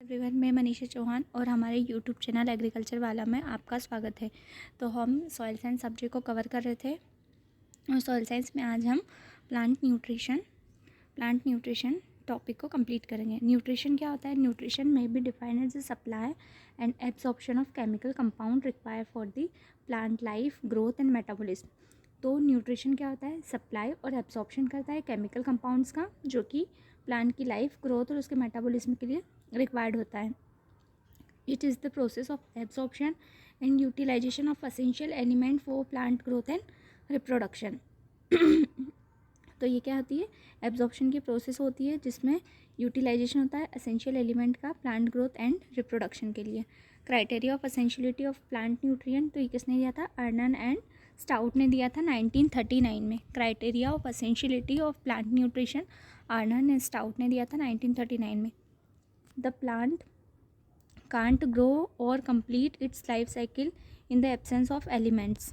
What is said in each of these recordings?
Everyone, मैं मनीषा चौहान और हमारे यूट्यूब चैनल एग्रीकल्चर वाला में आपका स्वागत है। तो हम सॉइल साइंस सब्जेक्ट को कवर कर रहे थे और सॉइल साइंस में आज हम प्लांट न्यूट्रिशन टॉपिक को कंप्लीट करेंगे। न्यूट्रिशन क्या होता है? Nutrition may be defined as the supply and absorption of chemical compound required for the plant life, growth and metabolism. तो न्यूट्रिशन क्या होता है? सप्लाई और एब्जॉर्प्शन करता है केमिकल कंपाउंड्स का, जो कि प्लांट की लाइफ, ग्रोथ और उसके मेटाबॉलिज्म के लिए रिक्वायर्ड होता है। It is the process of absorption and utilisation of essential element for plant growth and reproduction. तो ये क्या होती है? एब्जॉर्प्शन की प्रोसेस होती है जिसमें यूटिलाइजेशन होता है एसेंशियल एलिमेंट का प्लांट ग्रोथ एंड रिप्रोडक्शन के लिए। Criteria of essentiality of plant nutrient, तो ये किसने दिया था? अर्नन एंड स्टाउट ने दिया था 1939 में। Criteria of essentiality of plant nutrition Arnon and Stout ने दिया था 1939 में। The plant can't grow or complete its life cycle in the absence of elements.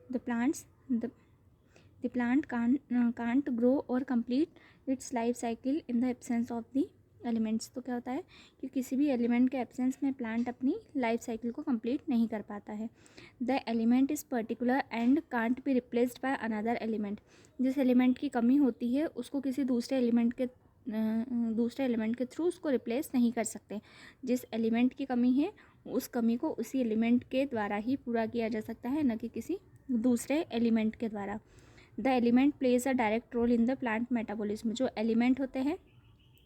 The plant can't grow or complete its life cycle in the absence of the elements. तो क्या होता है कि किसी भी एलिमेंट के एब्सेंस में plant अपनी लाइफ साइकिल को कंप्लीट नहीं कर पाता है। The element is particular and can't be replaced by another element. जिस एलिमेंट की कमी होती है उसको किसी दूसरे एलिमेंट के थ्रू उसको रिप्लेस नहीं कर सकते। जिस एलिमेंट की कमी है उस कमी को उसी एलिमेंट के द्वारा ही पूरा किया जा सकता है, न कि किसी दूसरे एलिमेंट के द्वारा। The element plays a direct role in the plant metabolism. जो एलिमेंट होते हैं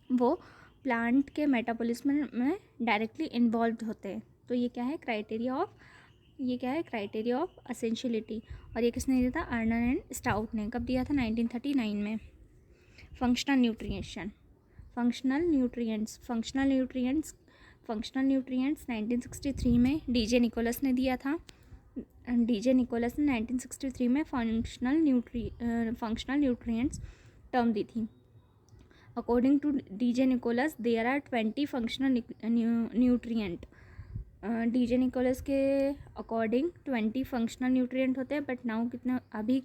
वो प्लांट के मेटाबॉलिज्म में डायरेक्टली इन्वॉल्व होते हैं। तो ये क्या है? Criteria of essentiality. और ये किसने दिया था? अर्नन एंड स्टाउट ने। कब दिया था? 1939 में। फंक्शनल न्यूट्रिएंट्स 1963 में डीजे निकोलस ने दिया था। डीजे निकोलस ने 1963 में फंक्शनल न्यूट्रिएंट्स टर्म दी थी। According to DJ Nicholas there are 20 functional nutrient. DJ Nicholas के अकॉर्डिंग 20 फंक्शनल न्यूट्रिएंट होते हैं, बट नाउ कितना अभी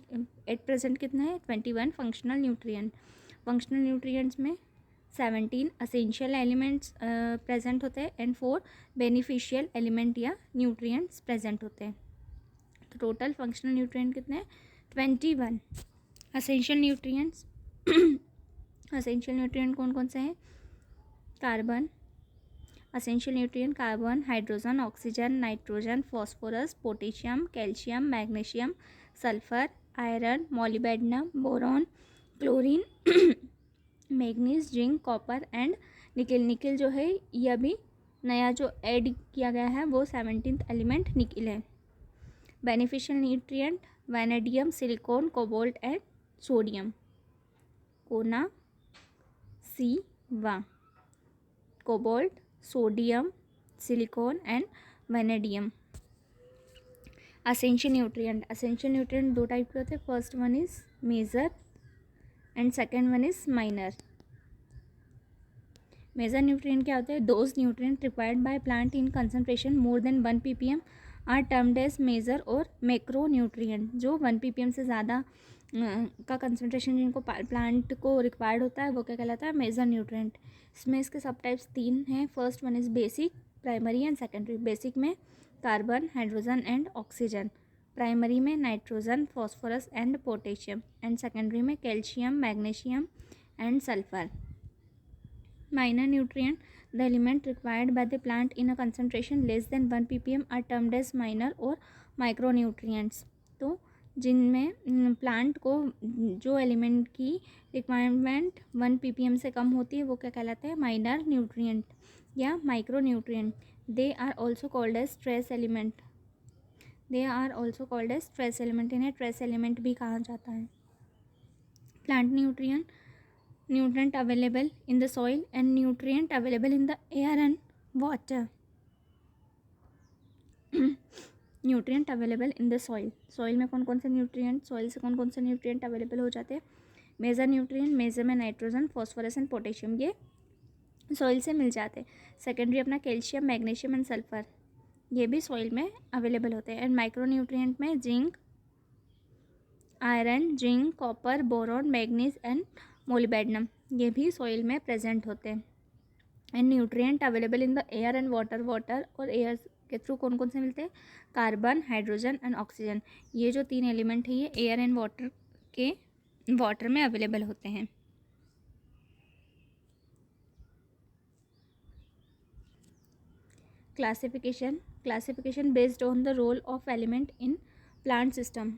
एट प्रेजेंट कितना है? 21 फंक्शनल न्यूट्रिएंट। फंक्शनल न्यूट्रिएंट्स में 17 असेंशियल एलिमेंट्स प्रेजेंट होते हैं एंड 4 बेनिफिशियल एलिमेंट या न्यूट्रिएंट्स प्रेजेंट होते हैं। तो टोटल फंक्शनल न्यूट्रिएंट कितने हैं? 21। असेंशियल न्यूट्रिएंट्स कौन कौन से हैं? Carbon, hydrogen, oxygen, nitrogen, phosphorus, potassium, calcium, magnesium, sulphur, iron, molybdenum, boron, chlorine, manganese, zinc, copper and nickel जो है ये अभी नया जो ऐड किया गया है वो 17th एलिमेंट निकिल है। Beneficial nutrient vanadium, silicon, cobalt and sodium. Cobalt, sodium, silicon and vanadium. Essential nutrient दो टाइप के होते हैं। First one is major and second one is minor. Major nutrient क्या होते हैं? Those nutrient required by plant in concentration more than 1 ppm are termed as major और macro nutrient. जो 1 ppm से ज़्यादा का कंसंट्रेशन जिनको प्लांट को रिक्वायर्ड होता है वो क्या कहलाता है? Major nutrient. इसमें इसके सब टाइप्स 3 हैं। First one is basic, primary and secondary. Basic में carbon, hydrogen and oxygen. Primary में nitrogen, phosphorus and potassium and secondary में calcium, magnesium and sulphur. Minor nutrient the element required by the plant in a concentration less than 1 ppm are termed as minor और micro nutrients. तो जिनमें plant को जो element की requirement 1 ppm से कम होती है वो क्या कहलाते हैं? माइनर न्यूट्रिएंट या micro nutrient. They are also called as trace element. इन्हें ट्रेस एलिमेंट भी कहा जाता है। Plant nutrient available in the soil and nutrient available in the air and water. Nutrient available in the soil में कौन कौन से न्यूट्रिएंट अवेलेबल हो जाते हैं? मेजर में नाइट्रोजन, फॉस्फोरस एंड पोटेशियम, ये सॉइल से मिल जाते हैं। सेकेंडरी अपना कैल्शियम, मैग्नीशियम एंड सल्फर, ये भी सॉइल में अवेलेबल होते हैं। एंड माइक्रो न्यूट्रिएंट में zinc, iron, copper, boron, manganese and molybdenum, ये भी सॉइल में प्रेजेंट होते हैं। And nutrient available in the air and water, water और एयर के थ्रू कौन कौन से मिलते हैं, कार्बन, हाइड्रोजन एंड ऑक्सीजन। ये जो 3 एलिमेंट है ये एयर एंड वाटर में अवेलेबल होते हैं। Classification based on the role of element in plant system.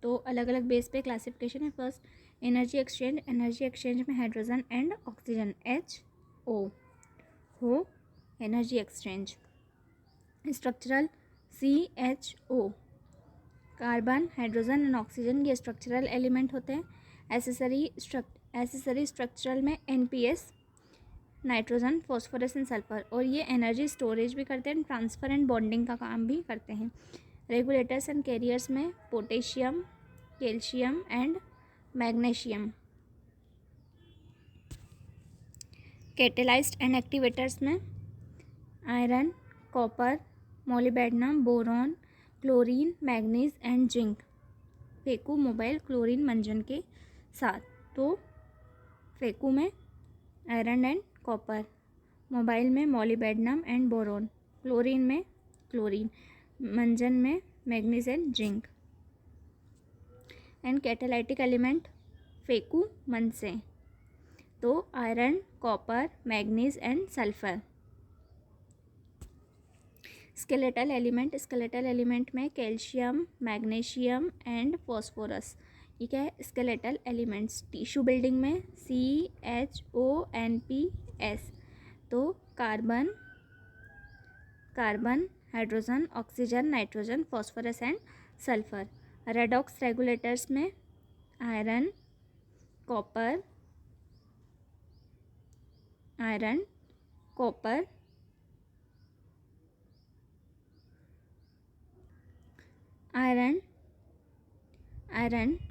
तो अलग अलग बेस पे क्लासिफिकेशन है। फर्स्ट एनर्जी एक्सचेंज में हाइड्रोजन एंड ऑक्सीजन HO हो energy exchange. Structural CHO, carbon, hydrogen and oxygen ये स्ट्रक्चरल एलिमेंट होते हैं। एसेसरी स्ट्रक्चरल में NPS, nitrogen, phosphorus and sulphur, और ये एनर्जी स्टोरेज भी करते हैं, ट्रांसफर एंड बॉन्डिंग का काम भी करते हैं। रेगुलेटर्स एंड कैरियर्स में potassium, calcium and magnesium. Catalysed and activators में iron, copper, molybdenum, boron, chlorine, manganese and zinc. फेकू मोबाइल क्लोरीन मंजन के साथ। तो फेकू में आयरन एंड कॉपर, मोबाइल में मोलिब्डेनम एंड बोरॉन, क्लोरीन में क्लोरीन, मंजन में manganese and zinc. And catalytic element फेकू मन से, तो iron, copper, manganese and sulphur. Skeletal element में कैल्शियम, मैग्नीशियम एंड फॉस्फोरस। ये क्या है, स्केलेटल एलिमेंट्स। टिश्यू बिल्डिंग में CHONPS, तो carbon, hydrogen, oxygen, nitrogen, phosphorus and sulphur. Redox regulators में iron, copper,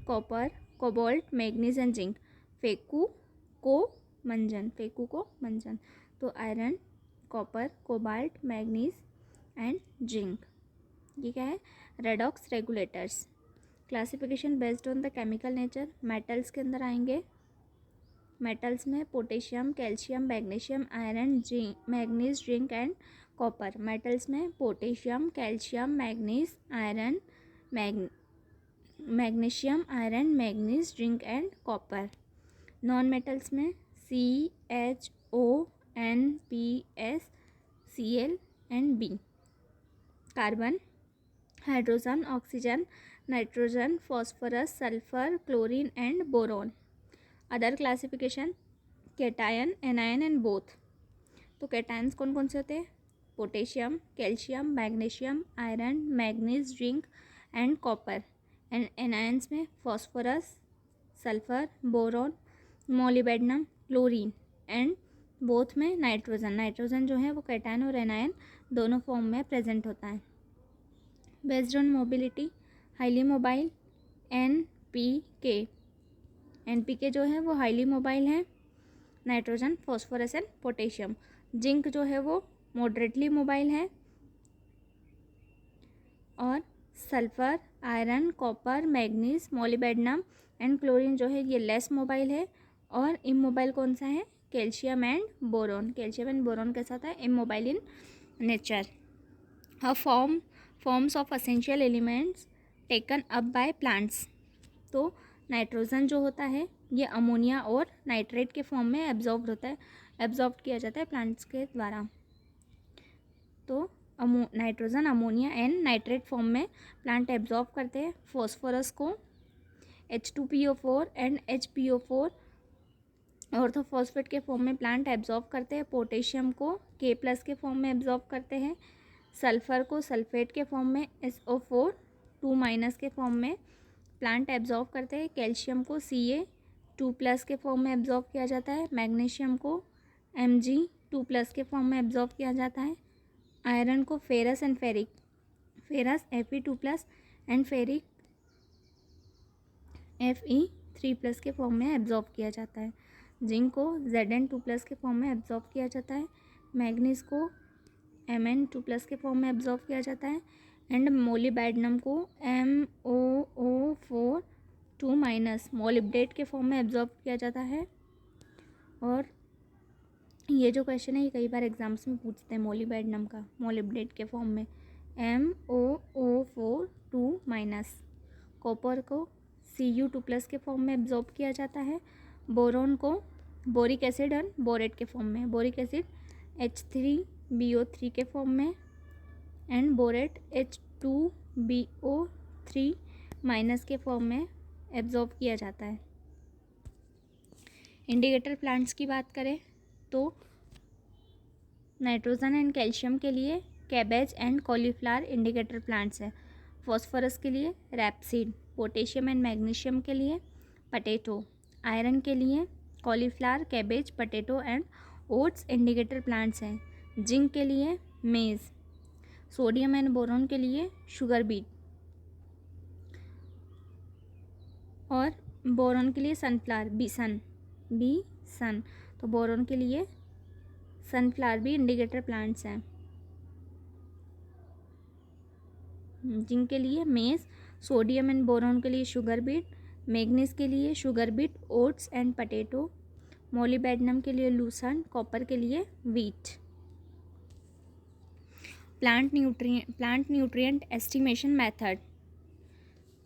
copper, cobalt, manganese and zinc. फेकू को मंजन, तो iron, copper, cobalt, manganese and zinc. ये क्या है, redox regulators. Classification based on the chemical nature. Metals के अंदर आएंगे, मेटल्स में potassium, calcium, magnesium, iron, manganese, zinc and copper. Metals में potassium, calcium, manganese, iron, magnesium, iron, manganese, zinc and copper. Non metals में CHONPS, Cl and B। Carbon, hydrogen, oxygen, nitrogen, phosphorus, sulphur, chlorine and boron. Other classification cation, anion and both. तो cations कौन कौन से होते हैं, potassium, calcium, magnesium, iron, manganese, zinc and copper. And anions में phosphorus, sulphur, boron, molybdenum, chlorine and both में nitrogen जो है वो कैटायन और एनायन दोनों फॉर्म में प्रेजेंट होता है। Based on mobility, highly mobile NPK जो है वो हाईली मोबाइल है, nitrogen, phosphorus and potassium. Zinc जो है वो मॉडरेटली मोबाइल है, और sulphur, iron, copper, manganese, molybdenum and chlorine जो है ये लेस मोबाइल है। और इमोबाइल कौन सा है, कैल्शियम एंड बोरॉन के साथ है, immobile in nature. Forms of essential elements taken up by plants. तो नाइट्रोजन जो होता है ये अमोनिया और नाइट्रेट के फॉर्म में एब्जॉर्ब किया जाता है प्लांट्स के द्वारा। तो nitrogen ammonia and nitrate form में प्लांट एब्जॉर्ब करते हैं। फॉस्फोरस को H2PO4 एंड HPO4 ऑर्थोफॉस्फेट के फॉर्म में प्लांट एब्जॉर्ब करते हैं। पोटेशियम को K+ के फॉर्म में एब्जॉर्ब करते हैं। सल्फर को सल्फेट के फॉर्म में SO4 2- के फॉर्म में प्लांट एब्जॉर्ब करते हैं। कैल्शियम को Ca2+ के फॉर्म में एब्जॉर्ब किया जाता है। मैग्नीशियम को Mg2+ के फॉर्म में एब्जॉर्ब किया जाता है। आयरन को ferrous Fe2+ and ferric Fe3+ के फॉर्म में एब्जॉर्ब किया जाता है। जिंक को Zn2+ के फॉर्म में एब्जॉर्ब किया जाता है। मैग्नीज को Mn2+ के फॉर्म में एब्जॉर्ब किया जाता है। एंड मोलिब्डेनम को MoO4 2- मोलिब्डेट के फॉर्म में एब्जॉर्ब किया जाता है। और ये जो क्वेश्चन है ये कई बार एग्जाम्स में पूछते हैं मोलिबेडनम का, मोलिब्डेट के फॉर्म में, MOO4 2-। कॉपर को Cu2+ के फॉर्म में एब्जॉर्ब किया जाता है। बोरोन को बोरिक एसिड और बोरेट के फॉर्म में, बोरिक एसिड H3BO3 के फॉर्म में एंड बोरेट H2BO3- के फॉर्म में एब्जॉर्ब किया जाता है। इंडिकेटर प्लांट्स की बात करें तो नाइट्रोजन एंड कैल्शियम के लिए cabbage and cauliflower indicator plants है। फॉस्फोरस के लिए रैपसीड, पोटेशियम एंड मैग्नीशियम के लिए पटेटो, आयरन के लिए cauliflower, cabbage, potato and oats indicator plants हैं। जिंक के लिए मेज, सोडियम एंड बोरोन के लिए शुगर बीट और बोरोन के लिए सनफ्लावर बी सन। तो बोरोन के लिए सनफ्लावर भी इंडिकेटर प्लांट्स हैं। जिंक के लिए मेज, सोडियम एंड बोरोन के लिए शुगर बीट, मैग्नीज के लिए sugar beet, oats and potato, molybdenum के लिए लूसन, कॉपर के लिए wheat. Plant nutrient estimation method,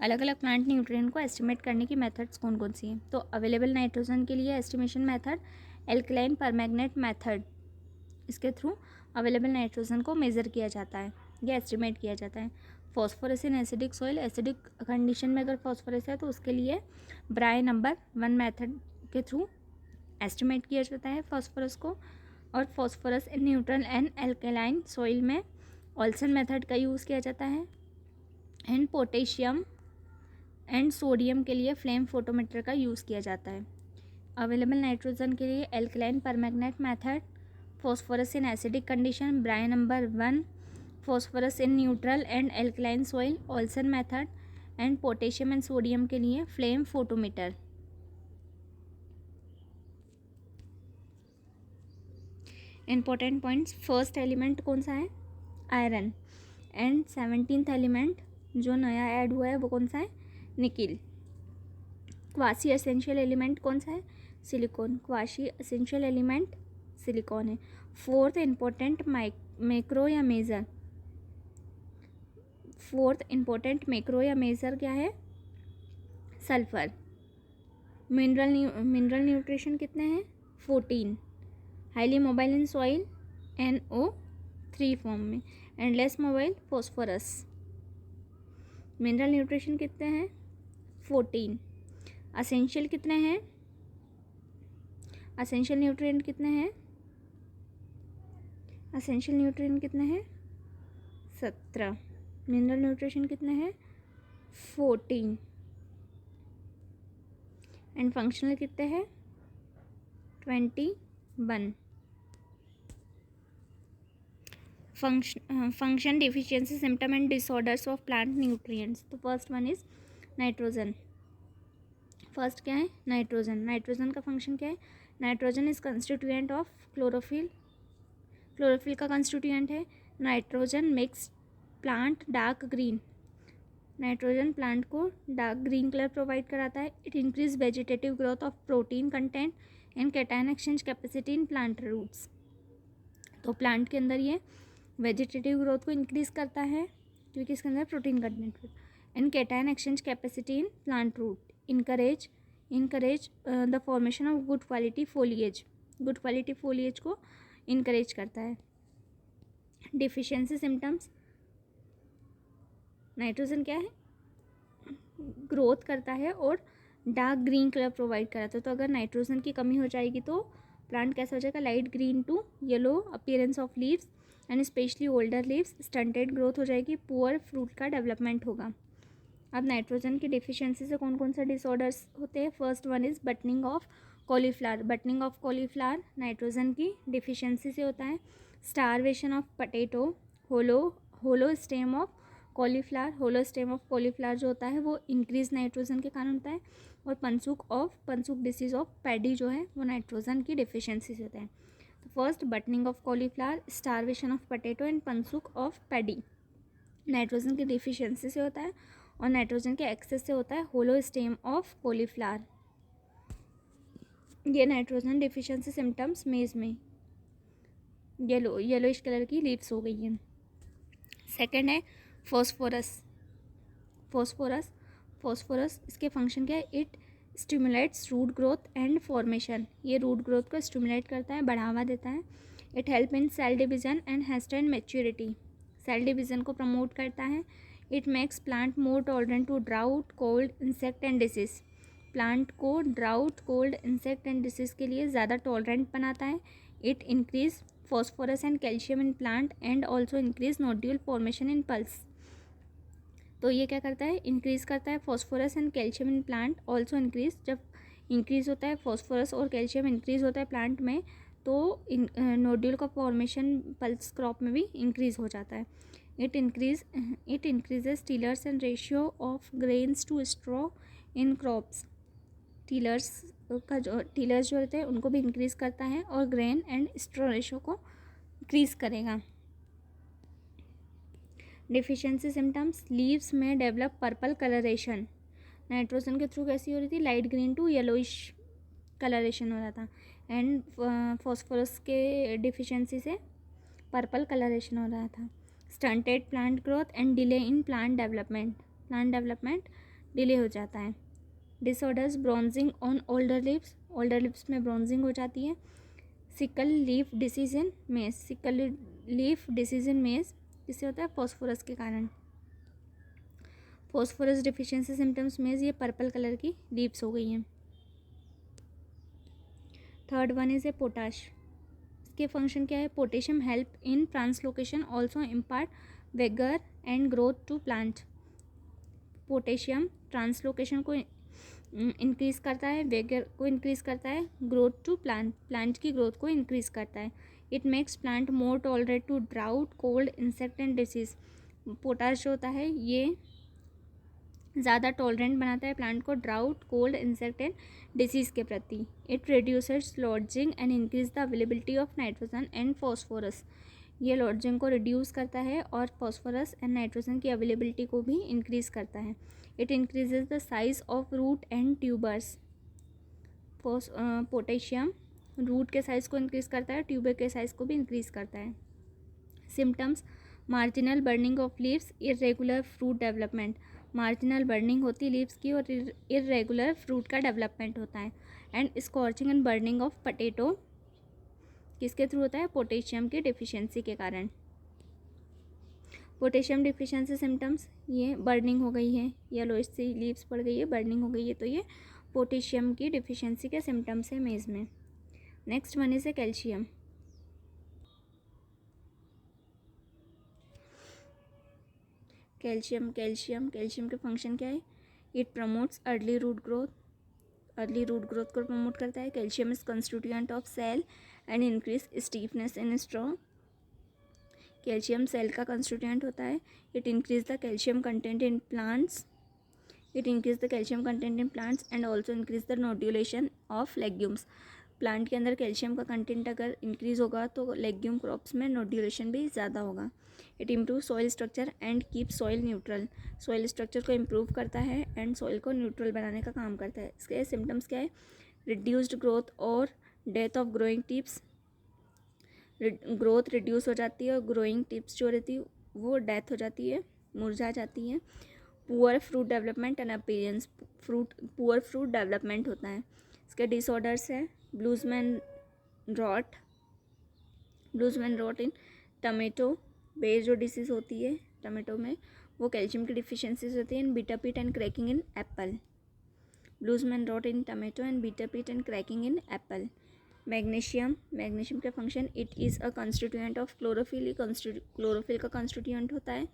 अलग अलग प्लांट न्यूट्रिएंट को एस्टिमेट करने की मेथड्स कौन कौन सी हैं? तो अवेलेबल नाइट्रोजन के लिए estimation method alkaline permanganate method, इसके थ्रू अवेलेबल नाइट्रोजन को मेज़र किया जाता है या एस्टिमेट किया जाता है। Phosphorus in acidic soil, acidic condition में अगर फॉस्फोरस है तो उसके लिए ब्राय नंबर 1 मेथड के थ्रू एस्टिमेट किया जाता है फॉस्फोरस को। और phosphorus in neutral and alkaline soil में ऑल्सन मेथड का यूज़ किया जाता है। एंड पोटेशियम एंड सोडियम के लिए फ्लेम फोटोमीटर का यूज़ किया जाता है। अवेलेबल नाइट्रोजन के लिए alkaline permanganate method, phosphorus in acidic condition Bray number 1, phosphorus in neutral and alkaline soil Olsen method and potassium and sodium के लिए flame photometer. Important points, first element कौन सा है? आयरन। एंड 17th एलिमेंट जो नया add हुआ है वो कौन सा है? निकिल। क्वासी एसेंशियल एलिमेंट कौन सा है? Silicon. Quasi essential element silicon है। फोर्थ इंपॉर्टेंट मैक्रो या मेजर, फोर्थ इंपॉर्टेंट मैक्रो या मेजर क्या है? सल्फर। मिनरल न्यूट्रिशन कितने हैं? 14। Highly mobile in soil NO3 form में and less mobile phosphorus. Mineral nutrition कितने हैं? 14। असेंशियल कितने हैं? असेंशियल न्यूट्रिएंट कितने हैं? असेंशियल न्यूट्रिएंट कितने हैं? 17। मिनरल न्यूट्रिशन कितने हैं? 14। एंड फंक्शनल कितने हैं? 21। Function, deficiency, symptom and disorders of plant nutrients. तो first one is nitrogen. First क्या है? नाइट्रोजन। नाइट्रोजन का फंक्शन क्या है? Nitrogen is constituent of chlorophyll, chlorophyll का कंस्टिट्यूएंट है। Nitrogen makes plant dark green, nitrogen plant को डार्क ग्रीन कलर प्रोवाइड कराता है। It increase vegetative growth of protein content and cation exchange capacity in plant roots. तो plant के अंदर ये vegetative growth को इंक्रीज करता है क्योंकि इसके अंदर प्रोटीन कंटेंट है। And cation exchange capacity in plant root, encourage the formation of good quality foliage, good quality foliage को इनकरेज करता है। डिफिशियंसी सिम्टम्स, नाइट्रोजन क्या है? ग्रोथ करता है और डार्क ग्रीन कलर प्रोवाइड कराता है। तो अगर नाइट्रोजन की कमी हो जाएगी तो प्लांट कैसा हो जाएगा? Light green to yellow appearance of leaves and especially older leaves, stunted growth हो जाएगी, पुअर फ्रूट का डेवलपमेंट होगा। अब नाइट्रोजन की डिफिशियंसी से कौन कौन से डिसऑर्डर्स होते हैं? First one is buttoning of cauliflower. Buttoning of cauliflower nitrogen की डिफिशियंसी से होता है। Starvation of potato, hollow stem of cauliflower, hollow stem of cauliflower जो होता है वो इंक्रीज नाइट्रोजन के कारण होता है। और पंसुक डिसीज ऑफ पैडी जो है वो नाइट्रोजन की डिफिशियंसी से होता है। तो first buttoning of cauliflower, starvation of potato and पंसुक ऑफ पैडी नाइट्रोजन की डिफिशियंसी से होता है। और नाइट्रोजन के एक्सेस से होता है होलो स्टेम ऑफ कॉलीफ्लावर। ये नाइट्रोजन डिफिशियंसी सिम्टम्स मेज में येलोइश कलर की लीव्स हो गई हैं। सेकंड है फॉस्फोरस। फॉस्फोरस इसके फंक्शन क्या है? It stimulates root growth and formation. ये रूट ग्रोथ को स्टिमुलेट करता है, बढ़ावा देता है। It help in cell division and hasten and maturity. Cell division को प्रमोट करता है। It makes plant more tolerant to drought, cold, insect and disease. Plant को drought, cold, insect and disease के लिए ज़्यादा टॉलरेंट बनाता है। It increase phosphorus and calcium in plant and also increase nodule formation in pulse. तो ये क्या करता है? इंक्रीज़ करता है phosphorus and calcium in plant also increase. जब इंक्रीज़ होता है फॉस्फोरस और कैल्शियम इंक्रीज़ होता है प्लांट में, तो नोड्यूल का फॉर्मेशन पल्स क्रॉप में भी इंक्रीज़ हो जाता है। It increases tillers and ratio of grains to straw in crops. Tillers जो होते हैं उनको भी इंक्रीज़ करता है और ग्रेन एंड स्ट्रॉ रेशियो को इंक्रीज़ करेगा। डिफिशियंसी सिम्टम्स, लीव्स में डेवलप पर्पल कलरेशन। नाइट्रोजन के थ्रू कैसी हो रही थी? Light green to yellowish coloration हो रहा था। एंड फॉस्फोरस के डिफिशियंसी से पर्पल कलरेशन हो रहा था। Stunted plant growth and delay in plant development delay हो जाता है। Disorders, bronzing on older lips में ब्रॉन्जिंग हो जाती है। सिकल लीफ डिसीज इन मेज किससे होता है? फॉस्फोरस के कारण। फॉस्फोरस डिफिशियंसी सिम्टम्स में ये पर्पल कलर की लीव्स हो गई हैं। Third one is a potash. इसके फंक्शन क्या है? Potassium help in translocation, also impart vigour and growth to plant. Potassium translocation को इंक्रीज़ करता है, वेगर को इंक्रीज़ करता है, ग्रोथ टू प्लांट की ग्रोथ को इंक्रीज़ करता है। It makes plant more tolerate to drought, cold, insect and disease. Potash जो होता है ये ज़्यादा टॉलरेंट बनाता है प्लांट को drought, cold, insect and disease के प्रति। It reduces lodging and increase the availability of nitrogen and phosphorus. ये लॉडजिंग को रिड्यूस करता है और फॉस्फोरस एंड नाइट्रोजन की अवेलेबिलिटी को भी इंक्रीज़ करता है। It increases the size of root and tubers. Potassium root के साइज़ को इंक्रीज़ करता है, ट्यूबर के साइज़ को भी इंक्रीज़ करता है। Symptoms, marginal burning of leaves, irregular fruit development. Marginal burning होती है लीव्स की और इरेगुलर फ्रूट का डेवलपमेंट होता है। And scorching and burning of potato किसके थ्रू होता है? पोटेशियम की डिफिशियंसी के कारण। पोटेशियम डिफिशियंसी सिम्टम्स, ये बर्निंग हो गई है, येलोइश सी लीव्स पड़ गई है, बर्निंग हो गई है, तो ये पोटेशियम की डिफिशियंसी के सिम्टम्स है मेज़ में। Next one is a calcium. Calcium के फंक्शन क्या है? It promotes early root growth को प्रमोट करता है। Calcium is constituent of cell and increase stiffness in straw. Calcium cell का कंस्टिट्यूएंट होता है। It increase the calcium content in plants and also increase the nodulation of legumes. Plant के अंदर calcium का content अगर increase होगा तो legume crops में नोड्यूलेशन भी ज़्यादा होगा। It improve soil structure and keep soil neutral. Soil structure को इम्प्रूव करता है एंड सॉइल को न्यूट्रल बनाने का काम करता है। इसके सिम्टम्स क्या है? रिड्यूस्ड ग्रोथ और death of growing tips. Growth reduce हो जाती है और ग्रोइंग टिप्स जो रहती है वो डेथ हो जाती है, मुरझा जाती है। Poor fruit development and appearance, poor fruit development होता है। इसके डिसऑर्डर्स है ब्लूजमैन रॉट इन टमेटो। बेर जो डिसीज़ होती है टमेटो में वो कैल्शियम की डिफिशियंसीज होती है। And bitter pit and cracking in apple. Blossom end rot in tomato and bitter pit and cracking in apple. Magnesium का function, it is a constituent of chlorophyll का कंस्टिट्यूएंट होता है।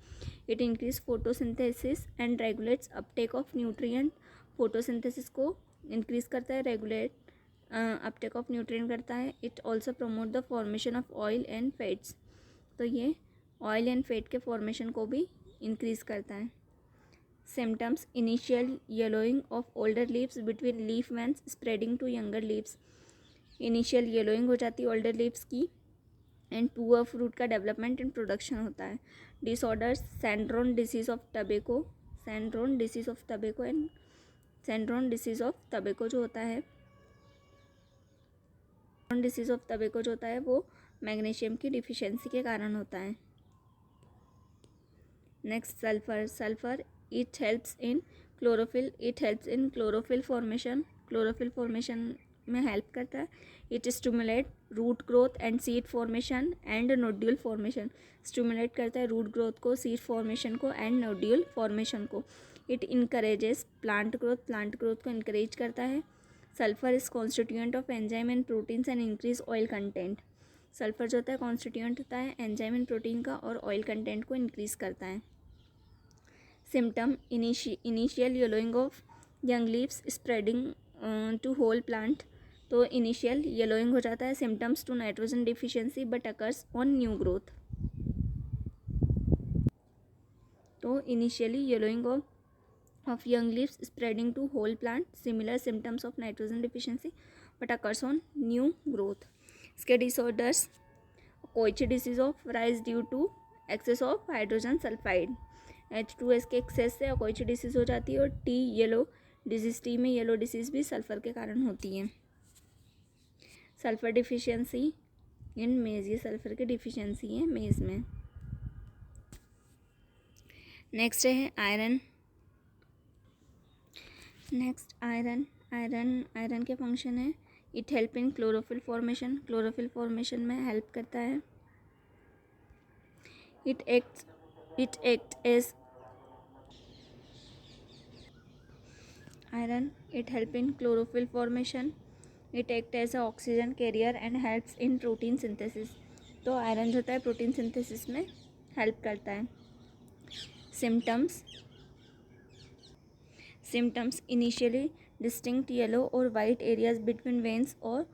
It increase photosynthesis and regulates uptake of nutrient. Photosynthesis को increase करता है, regulate uptake of nutrient करता है। It also promote the formation of oil and fats. तो ये ऑयल एंड फैट के फॉर्मेशन को भी इंक्रीज करता है। Symptoms, initial yellowing of older leaves between leaf veins spreading to younger leaves. Initial yellowing हो जाती है ओल्डर लीव्स की एंड पुअर फ्रूट का डेवलपमेंट एंड प्रोडक्शन होता है। Disorders, sand drown disease of tobacco and sand drown disease of tobacco जो होता है वो मैग्नीशियम की डिफिशियंसी के कारण होता है। Next sulphur. Sulphur it helps in chlorophyll formation में हेल्प करता है। It stimulate root growth and seed formation and nodule formation. Stimulate करता है रूट ग्रोथ को, सीड फॉर्मेशन को एंड नोड्यूल फॉर्मेशन को। इट इनकरेजेस प्लांट ग्रोथ को encourage करता है। Sulphur is constituent of enzyme and proteins and increase oil content. Sulphur जो होता है कॉन्स्टिट्यूएंट होता है एंजाइम एंड प्रोटीन का और ऑयल कंटेंट को इंक्रीज करता है। Symptom initial yellowing of young leaves spreading to whole plant. तो इनिशियल येलोइंग हो जाता है। Symptoms to nitrogen deficiency but occurs on new growth. तो initially yellowing of young leaves spreading to whole plant, similar symptoms of nitrogen deficiency but occurs on new growth. इसके disorders, कोइची disease of rice due to excess of hydrogen sulphide. H2S के access से Koichi disease हो जाती है। और T yellow disease, T में yellow disease भी सल्फर के कारण होती है। सल्फर डिफिशियंसी इन मेज, ये सल्फर की डिफिशियंसी है मेज में। नेक्स्ट है आयरन। नेक्स्ट आयरन के फंक्शन है it help in chlorophyll formation में हेल्प करता है। It act as iron it help in chlorophyll formation. It act as a oxygen carrier and helps in protein synthesis. तो iron जो होता है protein synthesis में हेल्प करता है। Symptoms initially distinct yellow or white areas between veins or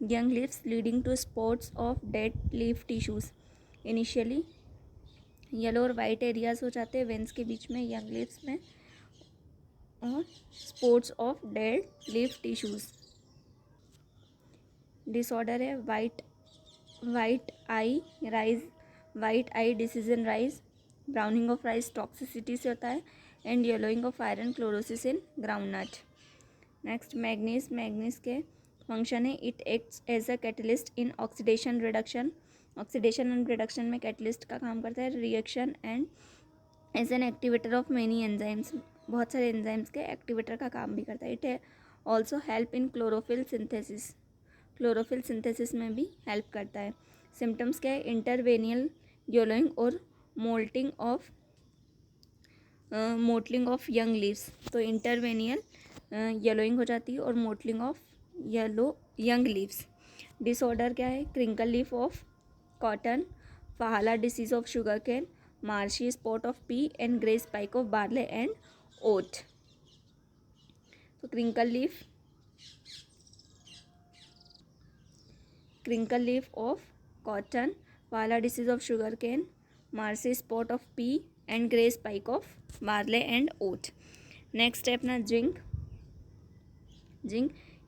young leaves leading to spots of dead leaf tissues. Initially yellow और white areas हो जाते हैं वेन्स के बीच में, यंग लीव्स में, और spots of dead leaf tissues. Disorder है white eye disease in rice, browning of rice toxicity से होता है, and yellowing of iron chlorosis in groundnut. Next manganese के फंक्शन है it acts as a catalyst in oxidation and reduction में catalyst का काम करता है। Reaction and as an activator of many enzymes, बहुत सारे एंजाइम्स के एक्टिवेटर का काम भी करता है। It also help in chlorophyll synthesis में भी हेल्प करता है। सिम्टम्स क्या है इंटरवेनियल येलोइंग और मोटलिंग ऑफ यंग लीव्स। तो इंटरवेनियल येलोइंग हो जाती है और mottling of young leaves. Disorder क्या है क्रिंकल लीफ ऑफ कॉटन, फहाला disease of sugar cane, marshy spot of pea and grey spike of barley and oat. तो क्रिंकल लीफ ऑफ कॉटन, फहाला disease of sugar cane, marshy spot of pea and grey spike of barley and oat. Next है अपना zinc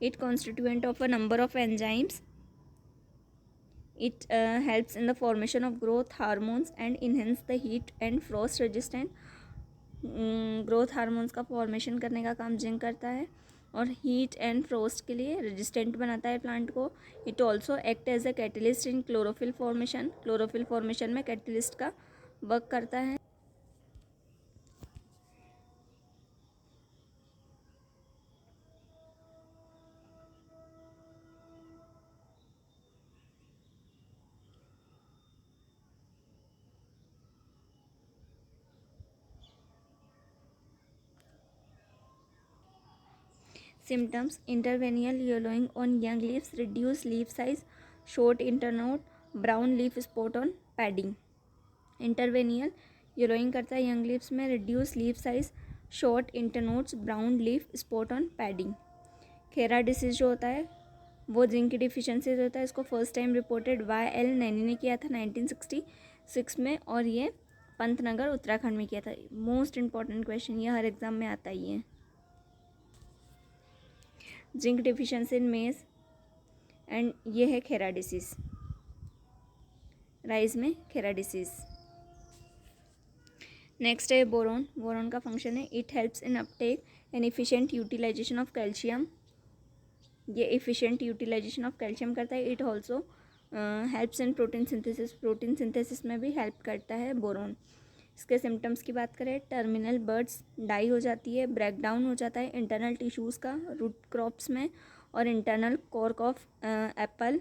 it constituent of a number of enzymes. It helps in the formation of growth hormones and enhance the heat and frost resistant. Growth hormones का formation करने का काम zinc करता है और heat and Frost के लिए रेजिस्टेंट बनाता है प्लांट को। It also act as a catalyst in chlorophyll formation में कैटलिस्ट का वर्क करता है। Symptoms intervenial yellowing on young leaves, reduced leaf size, short internode, brown leaf spot on padding। Interveinal yellowing करता है young leaves में, reduce leaf size, short internodes, brown leaf spot on paddy. खेरा disease जो होता है वो zinc की deficiency होता है। इसको first time reported YL Naini ने किया था 1966 में, और ये पंतनगर उत्तराखंड में किया था। मोस्ट इंपॉर्टेंट क्वेश्चन, ये हर एग्जाम में आता ही है। जिंक डिफिशियंसी इन मेज, एंड ये है खेरा डिसीज, राइस में खेरा डिसीज। नेक्स्ट है बोरोन का फंक्शन है it helps in uptake and efficient utilization of calcium. ये एफिशिएंट यूटिलाइजेशन ऑफ कैल्शियम करता है। It also helps in protein synthesis में भी हेल्प करता है बोरोन। इसके सिम्टम्स की बात करें, टर्मिनल बर्ड्स डाई हो जाती है, ब्रेक डाउन हो जाता है इंटरनल टिश्यूज़ का रूट क्रॉप्स में और internal cork of Apple,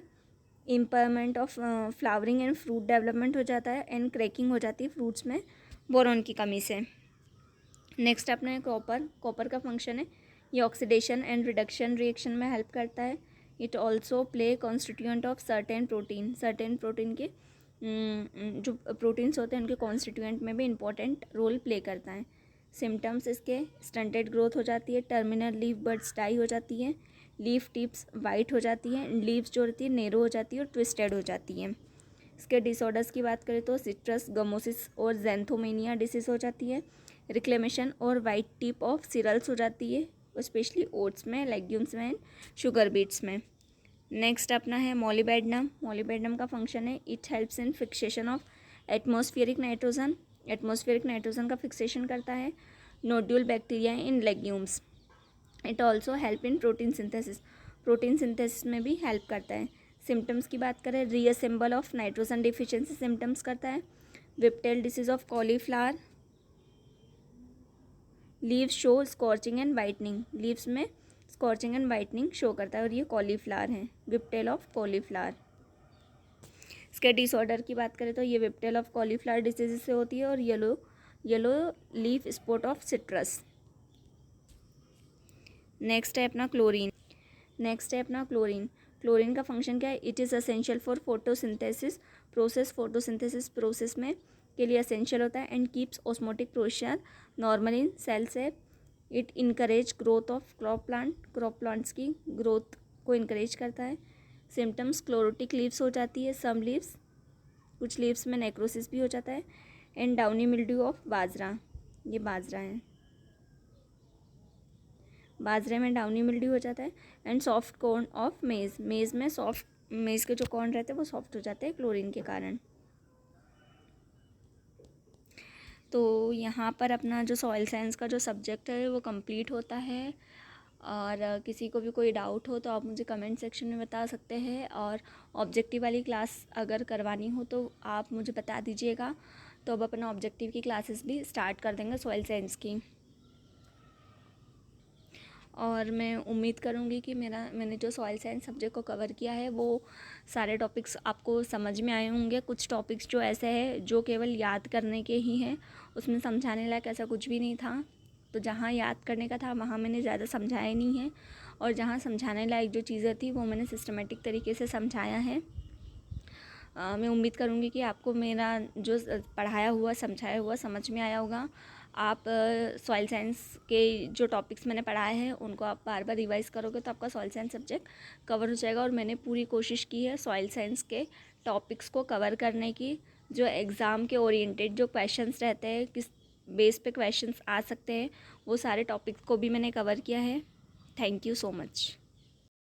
impairment of flowering and fruit development हो जाता है एंड क्रैकिंग हो जाती है फ्रूट्स में बोरोन की कमी से। नेक्स्ट अपना है कॉपर का फंक्शन है, ये ऑक्सीडेशन एंड रिडक्शन रिएक्शन में हेल्प करता है। It also play constituent of certain protein के जो प्रोटीन्स होते हैं उनके कॉन्स्टिट्यूएंट में भी इंपॉर्टेंट रोल प्ले करता है। सिम्टम्स इसके स्टंटेड ग्रोथ हो जाती है, टर्मिनल लीफ बर्ड्स डाई हो जाती है, लीफ टिप्स वाइट हो जाती हैं, लीव्स जो होती है नेरो हो जाती है और ट्विस्टेड हो जाती हैं। इसके डिसऑर्डर्स की बात करें तो सिट्रस गमोसिस और जेंथोमेनिया डिसीज़ हो जाती है, रिक्लेमेशन और वाइट टिप ऑफ सीरल्स हो जाती है, स्पेशली ओट्स में, लेग्यूम्स में, शुगर बीट्स में। नेक्स्ट अपना है मॉलीबेडनम का फंक्शन है, it helps in fixation of atmospheric nitrogen का फिक्सेशन करता है, nodule bacteria in legumes. It also help in protein synthesis में भी हेल्प करता है। सिम्टम्स की बात करें, resemble of nitrogen deficiency symptoms करता है, whiptail disease of cauliflower, leaves show scorching and whitening, leaves में स्कॉर्चिंग एंड वाइटनिंग शो करता है और ये कॉलीफ्लावर हैं, विप्टेल ऑफ कॉलीफ्लावर। इसके डिसऑर्डर की बात करें तो ये विप्टेल ऑफ कॉलीफ्लावर डिसीज से होती है और yellow leaf spot of citrus. Next है अपना क्लोरीन का फंक्शन क्या है, it is essential for photosynthesis process में के लिए असेंशियल होता है and keeps osmotic pressure normal in cell से। It encourage growth of crop plants की ग्रोथ को इनकरेज करता है। सिम्टम्स क्लोरोटिक लीव्स हो जाती है, सम लीव्स, कुछ लीव्स में नेक्रोसिस भी हो जाता है एंड डाउनी मिल्ड्यू ऑफ बाजरा, ये बाजरा है, बाजरे में डाउनी मिल्ड्यू हो जाता है एंड सॉफ्ट कॉर्न ऑफ मेज़ में मेज़ के जो कॉर्न रहते हैं वो सॉफ्ट हो जाते हैं क्लोरीन के कारण। तो यहाँ पर अपना जो सॉइल साइंस का जो सब्जेक्ट है वो कंप्लीट होता है और किसी को भी कोई डाउट हो तो आप मुझे कमेंट सेक्शन में बता सकते हैं और ऑब्जेक्टिव वाली क्लास अगर करवानी हो तो आप मुझे बता दीजिएगा, तो अब अपना ऑब्जेक्टिव की क्लासेस भी स्टार्ट कर देंगे सॉइल साइंस की। और मैं उम्मीद करूँगी कि मैंने जो सॉइल साइंस सब्जेक्ट को कवर किया है वो सारे टॉपिक्स आपको समझ में आए होंगे। कुछ टॉपिक्स जो ऐसे हैं जो केवल याद करने के ही हैं, उसमें समझाने लायक ऐसा कुछ भी नहीं था, तो जहाँ याद करने का था वहाँ मैंने ज़्यादा समझाया नहीं है और जहाँ समझाने लायक जो चीज़ें थी वो मैंने सिस्टमेटिक तरीके से समझाया है। मैं उम्मीद करूँगी कि आपको मेरा जो पढ़ाया हुआ समझाया हुआ समझ में आया होगा। आप सॉइल साइंस के जो टॉपिक्स मैंने पढ़ाए हैं उनको आप बार बार रिवाइज़ करोगे तो आपका सॉइल साइंस सब्जेक्ट कवर हो जाएगा। और मैंने पूरी कोशिश की है सॉइल साइंस के टॉपिक्स को कवर करने की, जो एग्ज़ाम के ओरिएंटेड जो क्वेश्चंस रहते हैं, किस बेस पे क्वेश्चंस आ सकते हैं, वो सारे टॉपिक्स को भी मैंने कवर किया है। Thank you so much.